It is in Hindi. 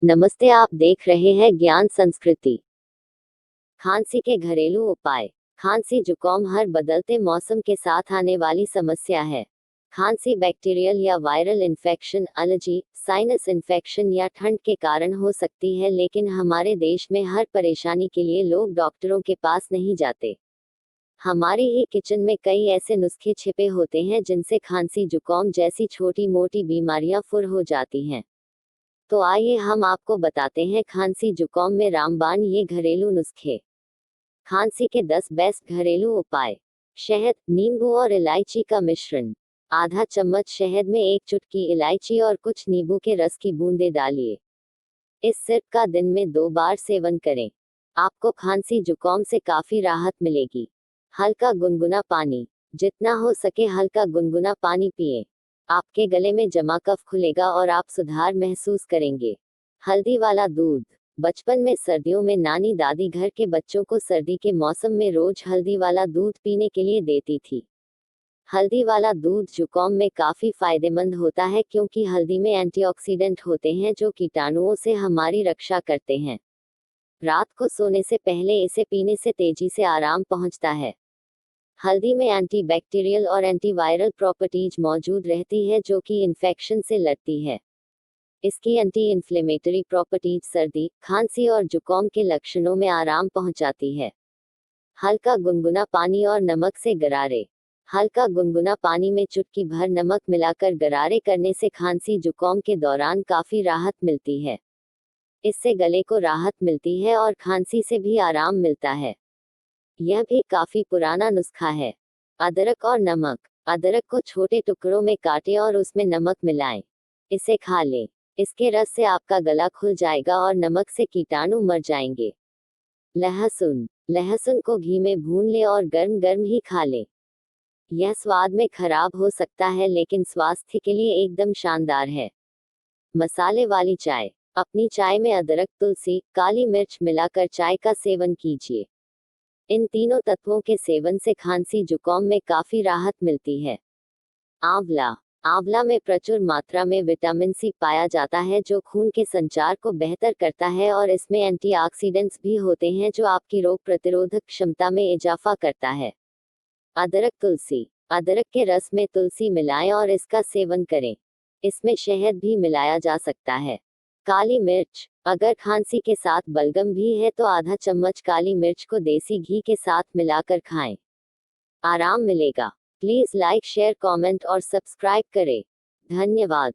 नमस्ते, आप देख रहे हैं ज्ञान संस्कृति। खांसी के घरेलू उपाय। खांसी जुकाम हर बदलते मौसम के साथ आने वाली समस्या है। खांसी बैक्टीरियल या viral infection, allergy, sinus infection या ठंड के कारण हो सकती है, लेकिन हमारे देश में हर परेशानी के लिए लोग डॉक्टरों के पास नहीं जाते। हमारे ही किचन में कई ऐसे नुस्खे छिपे होते हैं जिनसे खांसी जुकाम जैसी छोटी मोटी बीमारियां फुर हो जाती हैं। तो आइए हम आपको बताते हैं खांसी जुकाम में रामबाण ये घरेलू नुस्खे। खांसी के 10 बेस्ट घरेलू उपाय। शहद, नींबू और इलायची का मिश्रण। आधा चम्मच शहद में एक चुटकी इलायची और कुछ नींबू के रस की बूंदें डालिए। इस सिरप का दिन में 2 बार सेवन करें। आपको खांसी जुकाम से काफी राहत मिलेगी। हल्का गुनगुना पानी। जितना हो सके हल्का गुनगुना पानी पिएं। आपके गले में जमा कफ खुलेगा और आप सुधार महसूस करेंगे। हल्दी वाला दूध। बचपन में सर्दियों में नानी दादी घर के बच्चों को सर्दी के मौसम में रोज हल्दी वाला दूध पीने के लिए देती थी। हल्दी वाला दूध जुकाम में काफी फायदेमंद होता है क्योंकि हल्दी में एंटीऑक्सीडेंट होते हैं जो कीटाणुओं से हमारी रक्षा करते हैं। रात को सोने से पहले इसे पीने से तेजी से आराम पहुंचता है। हल्दी में एंटीबैक्टीरियल और एंटीवायरल प्रॉपर्टीज मौजूद रहती है जो कि इन्फेक्शन से लड़ती है। इसकी एंटी इन्फ्लेमेटरी प्रॉपर्टीज सर्दी, खांसी और जुकाम के लक्षणों में आराम पहुंचाती है। हल्का गुनगुना पानी और नमक से गरारे। हल्का गुनगुना पानी में चुटकी भर नमक मिलाकर गरारे करने से खांसी जुकाम के दौरान काफी राहत मिलती है। इससे गले को राहत मिलती है और खांसी से भी आराम मिलता है। यह भी काफी पुराना नुस्खा है। अदरक और नमक। अदरक को छोटे टुकड़ों में काटें और उसमें नमक मिलाएं। इसे खा लें। इसके रस से आपका गला खुल जाएगा और नमक से कीटाणु मर जाएंगे। लहसुन। लहसुन को घी में भून लें और गर्म गर्म ही खा लें। यह स्वाद में खराब हो सकता है लेकिन स्वास्थ्य के लिए एकदम शानदार है। मसाले वाली चाय। अपनी चाय में अदरक, तुलसी, काली मिर्च मिलाकर चाय का सेवन कीजिए। इन तीनों तत्वों के सेवन से खांसी जुकाम में काफी राहत मिलती है। आंवला। आंवला में प्रचुर मात्रा में विटामिन सी पाया जाता है जो खून के संचार को बेहतर करता है और इसमें एंटीऑक्सीडेंट्स भी होते हैं जो आपकी रोग प्रतिरोधक क्षमता में इजाफा करता है। अदरक, तुलसी। अदरक के रस में तुलसी मिलाएं और इसका सेवन करें। इसमें शहद भी मिलाया जा सकता है। काली मिर्च। अगर खांसी के साथ बलगम भी है तो आधा चम्मच काली मिर्च को देसी घी के साथ मिलाकर खाएं। आराम मिलेगा। प्लीज लाइक, शेयर, कमेंट और सब्सक्राइब करें। धन्यवाद।